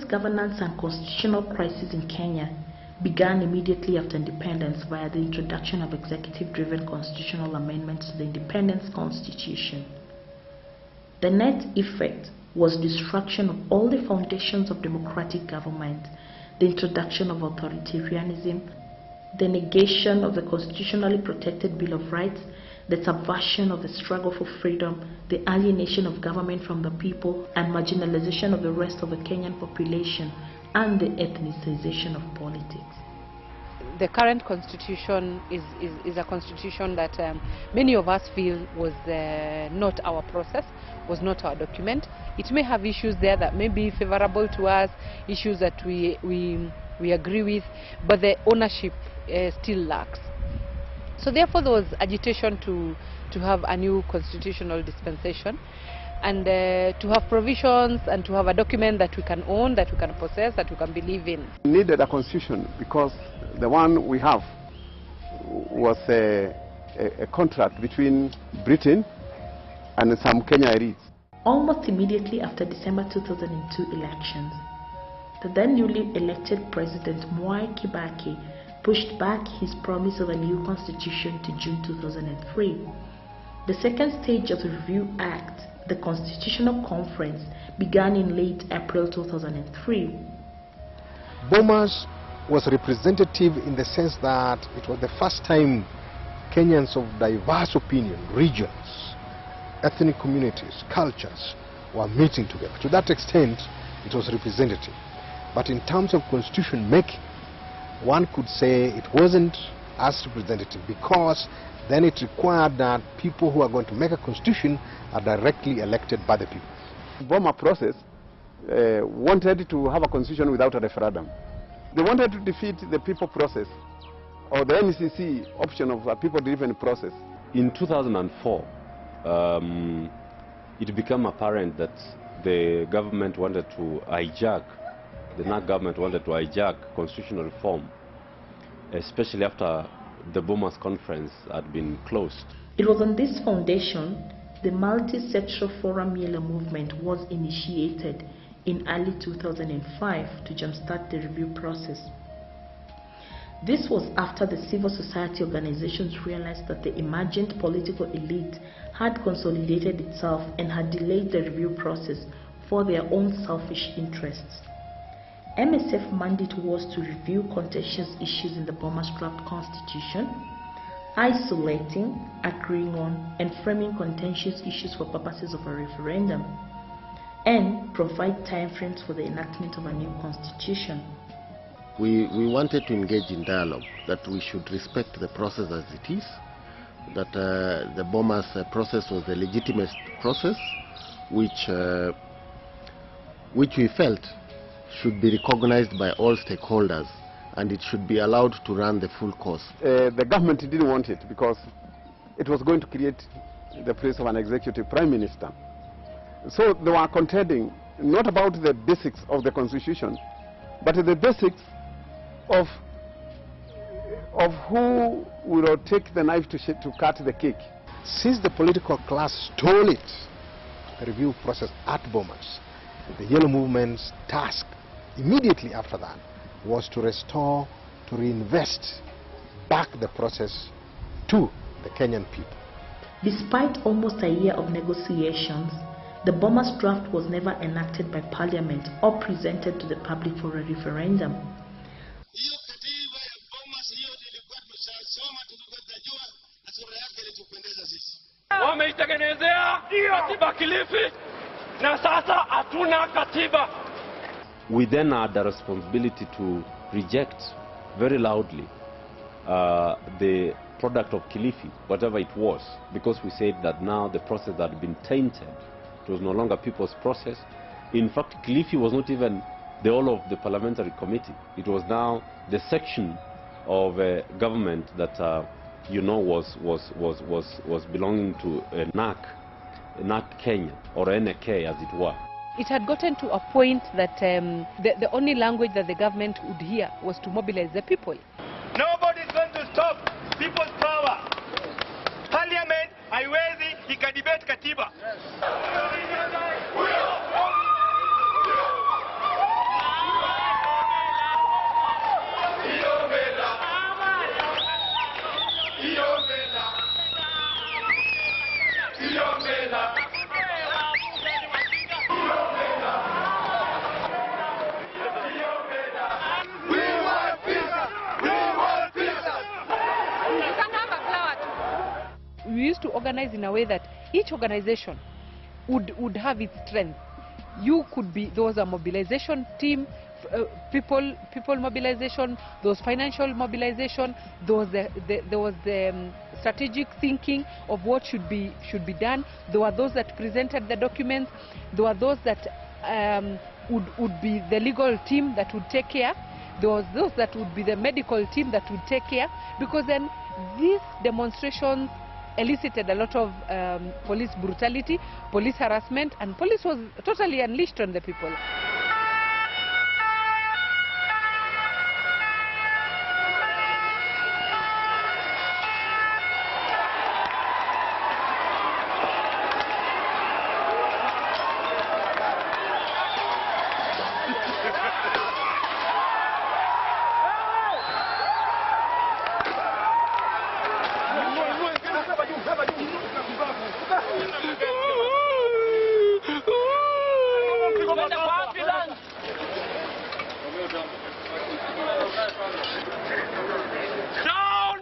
corporate governance and constitutional crisis in Kenya began immediately after independence via the introduction of executive-driven constitutional amendments to the Independence Constitution. The net effect was destruction of all the foundations of democratic government, the introduction of authoritarianism, the negation of the constitutionally protected Bill of Rights, the subversion of the struggle for freedom, the alienation of government from the people, and marginalization of the rest of the Kenyan population, and the ethnicization of politics. The current constitution is a constitution that many of us feel was not our process, was not our document. It may have issues there that may be favorable to us, issues that we agree with, but the ownership still lacks. So therefore there was agitation to have a new constitutional dispensation, and to have provisions and to have a document that we can own, that we can possess, that we can believe in. We needed a constitution because the one we have was a contract between Britain and some Kenya elites. Almost immediately after December 2002 elections, the then newly elected President Mwai Kibaki pushed back his promise of a new constitution to June 2003. The second stage of the Review Act, the Constitutional Conference, began in late April 2003. Bomas was representative in the sense that it was the first time Kenyans of diverse opinion, regions, ethnic communities, cultures were meeting together. To that extent, it was representative. But in terms of constitution making, one could say it wasn't as representative, because then it required that people who are going to make a constitution are directly elected by the people. The Boma process wanted to have a constitution without a referendum. They wanted to defeat the people process, or the NCC option of a people-driven process. In 2004, it became apparent that the government wanted to hijack, the NAC government wanted to hijack constitutional reform, especially after the Bomas conference had been closed. It was on this foundation the multi-sectoral forum Yellow movement was initiated in early 2005 to jumpstart the review process. This was after the civil society organizations realized that the emergent political elite had consolidated itself and had delayed the review process for their own selfish interests. MSF mandate was to review contentious issues in the Bomas draft constitution, isolating, agreeing on, and framing contentious issues for purposes of a referendum, and provide timeframes for the enactment of a new constitution. We wanted to engage in dialogue, that we should respect the process as it is, that the Bomas process was a legitimate process which we felt should be recognized by all stakeholders, and it should be allowed to run the full course. The government didn't want it because it was going to create the place of an executive prime minister. So they were contending not about the basics of the constitution, but the basics of who will take the knife to cut the cake. Since the political class stole it, the review process at Bomas, the Yellow Movement's task immediately after that was to restore, to reinvest back the process to the Kenyan people. Despite almost a year of negotiations, the Bomas draft was never enacted by Parliament or presented to the public for a referendum. We then had the responsibility to reject very loudly the product of Kilifi, whatever it was, because we said that now the process had been tainted. It was no longer people's process. In fact, Kilifi was not even the whole of the parliamentary committee. It was now the section of government that was belonging to NAC Kenya, or NK as it were. It had gotten to a point that the only language that the government would hear was to mobilize the people. Nobody is going to stop people's power. Parliament haiwezi ikadebate katiba. used to organize in a way that each organization would have its strength. You could be, there was a mobilization team, people mobilization, there was financial mobilization, there was the strategic thinking of what should be done. There were those that presented the documents. There were those that would be the legal team that would take care. There was those that would be the medical team that would take care, because then these demonstrations elicited a lot of police brutality, police harassment, and police was totally unleashed on the people.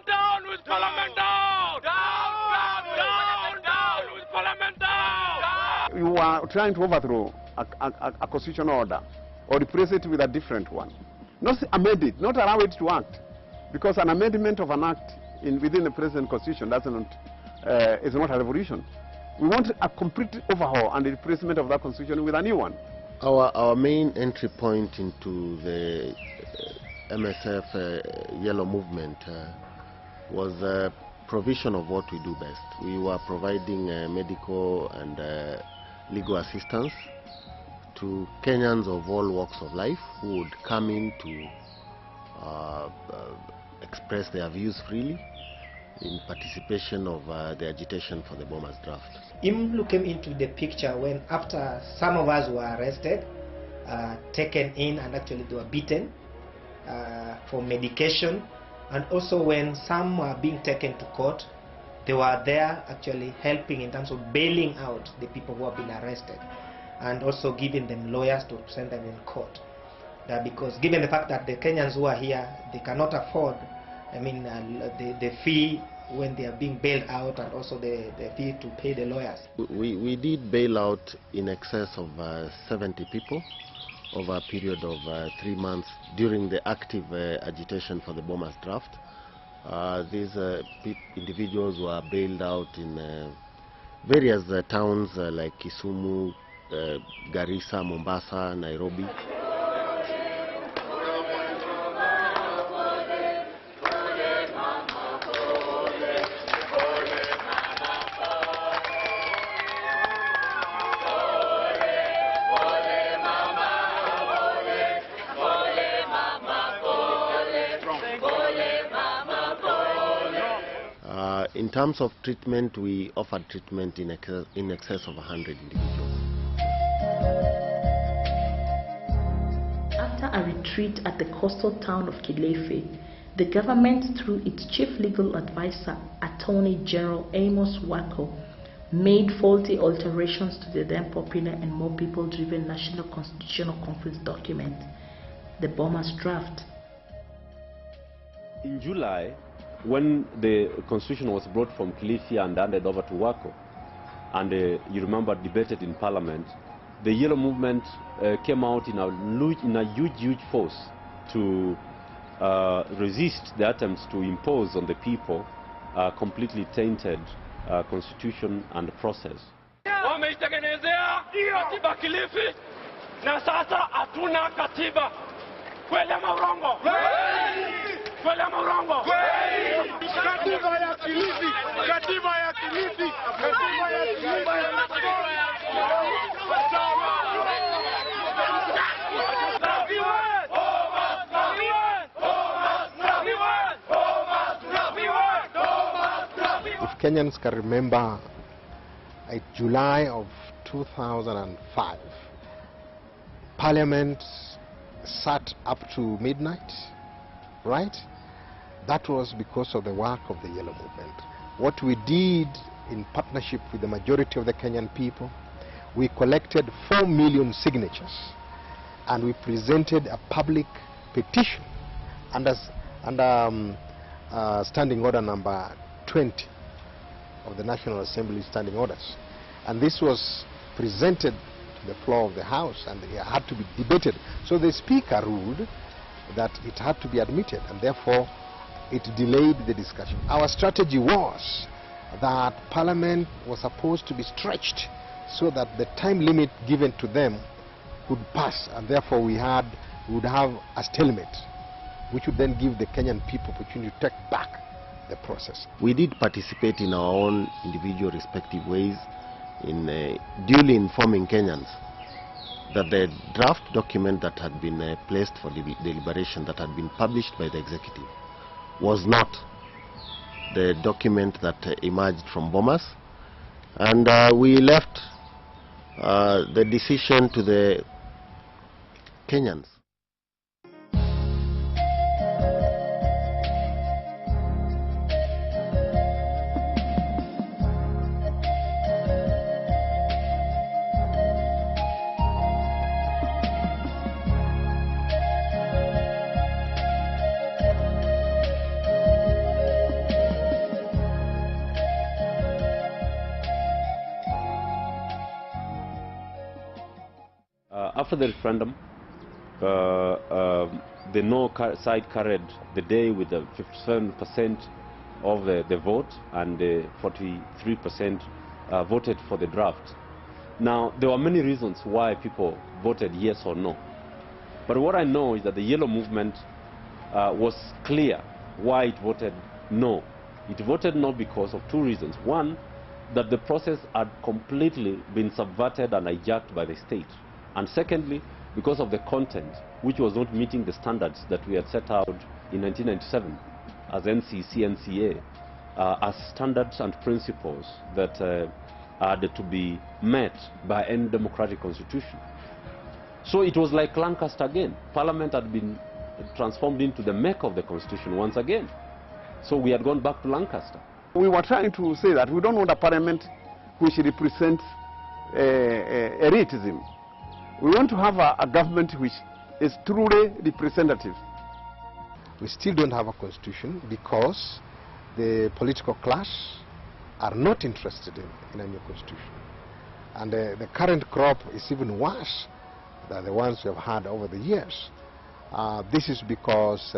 Down with Parliament down! Down with Parliament down! You are trying to overthrow a constitutional order or replace it with a different one. Not amend it, not allow it to act. Because an amendment of an act within the present constitution is not a revolution. We want a complete overhaul and replacement of that constitution with a new one. Our main entry point into the MSF Yellow Movement was the provision of what we do best. We were providing medical and legal assistance to Kenyans of all walks of life who would come in to express their views freely in participation of the agitation for the bombers draft. IMLU came into the picture when, after some of us were arrested, taken in, and actually they were beaten for medication, and also when some were being taken to court, they were there actually helping in terms of bailing out the people who have been arrested, and also giving them lawyers to send them in court. Because given the fact that the Kenyans who are here, they cannot afford, the fee when they are being bailed out, and also the fee to pay the lawyers. We did bail out in excess of 70 people over a period of 3 months during the active agitation for the bombers draft. These individuals were bailed out in various towns like Kisumu, Garissa, Mombasa, Nairobi. In terms of treatment, we offered treatment in excess of 100 individuals. After a retreat at the coastal town of Kilifi, the government, through its chief legal advisor, Attorney General Amos Wako, made faulty alterations to the then popular and more people-driven National Constitutional Conference document, the Bombers Draft. In July, when the constitution was brought from Kilifi and handed over to Wako, and you remember debated in Parliament, the Yellow Movement came out in a huge force to resist the attempts to impose on the people a completely tainted constitution and process. Wameitengenezea katiba Kilifi na sasa hatuna katiba. Kweli ama urongo? Kweli ama urongo? Katiba ya Kilifi, katiba ya Kilifi, katiba ya Kilifi. If Kenyans can remember, in July of 2005, Parliament sat up to midnight, right? That was because of the work of the Yellow Movement. What we did in partnership with the majority of the Kenyan people, we collected 4 million signatures, and we presented a public petition under Standing Order number 20 of the National Assembly standing orders. And this was presented to the floor of the House, and it had to be debated. So the Speaker ruled that it had to be admitted, and therefore it delayed the discussion. Our strategy was that Parliament was supposed to be stretched so that the time limit given to them would pass, and therefore we would have a stalemate, which would then give the Kenyan people opportunity to take back the process. We did participate in our own individual respective ways in duly informing Kenyans that the draft document that had been placed for deliberation, that had been published by the executive, was not the document that emerged from Bomas, and we left the decision to the Kenyans. After the referendum, the no side carried the day with the 57% of the vote, and 43% voted for the draft. Now, there were many reasons why people voted yes or no. But what I know is that the Yellow Movement was clear why it voted no. It voted no because of two reasons. One, that the process had completely been subverted and hijacked by the state. And secondly, because of the content, which was not meeting the standards that we had set out in 1997 as NCA, as standards and principles that had to be met by any democratic constitution. So it was like Lancaster again. Parliament had been transformed into the Mecca of the constitution once again. So we had gone back to Lancaster. We were trying to say that we don't want a parliament which represents elitism. We want to have a government which is truly representative. We still don't have a constitution because the political class are not interested in a new constitution. And the current crop is even worse than the ones we have had over the years. This is because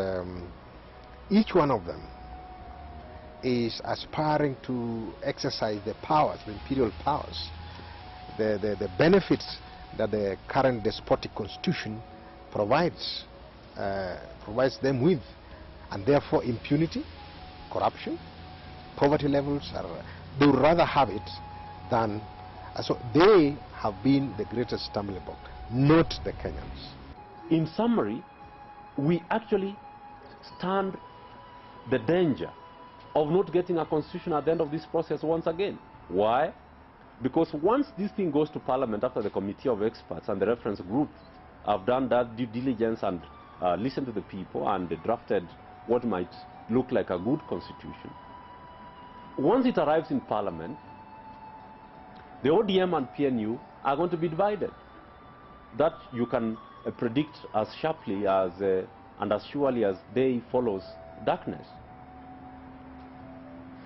each one of them is aspiring to exercise the powers, the imperial powers, the benefits that the current despotic constitution provides them with, and therefore impunity, corruption, poverty levels they would rather have it than so they have been the greatest stumbling block, not the Kenyans. In summary, we actually stand the danger of not getting a constitution at the end of this process once again. Why? Because once this thing goes to Parliament, after the committee of experts and the reference group have done that due diligence and listened to the people and drafted what might look like a good constitution, once it arrives in Parliament, the ODM and PNU are going to be divided. That you can predict as sharply as and as surely as day follows darkness.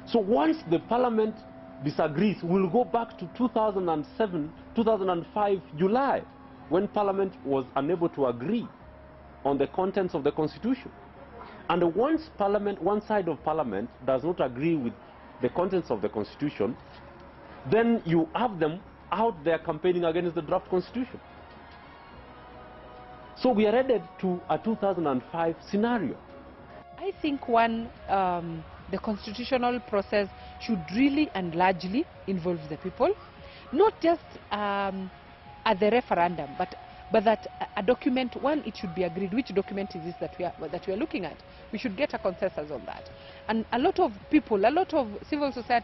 So once the Parliament disagrees, we'll go back to 2007, 2005 July, when Parliament was unable to agree on the contents of the Constitution. And once one side of Parliament does not agree with the contents of the Constitution, then you have them out there campaigning against the draft Constitution. So we are headed to a 2005 scenario. I think the constitutional process should really and largely involve the people, not just at the referendum, but that a document, one, it should be agreed. Which document is this that we are looking at? We should get a consensus on that. And a lot of people, a lot of civil society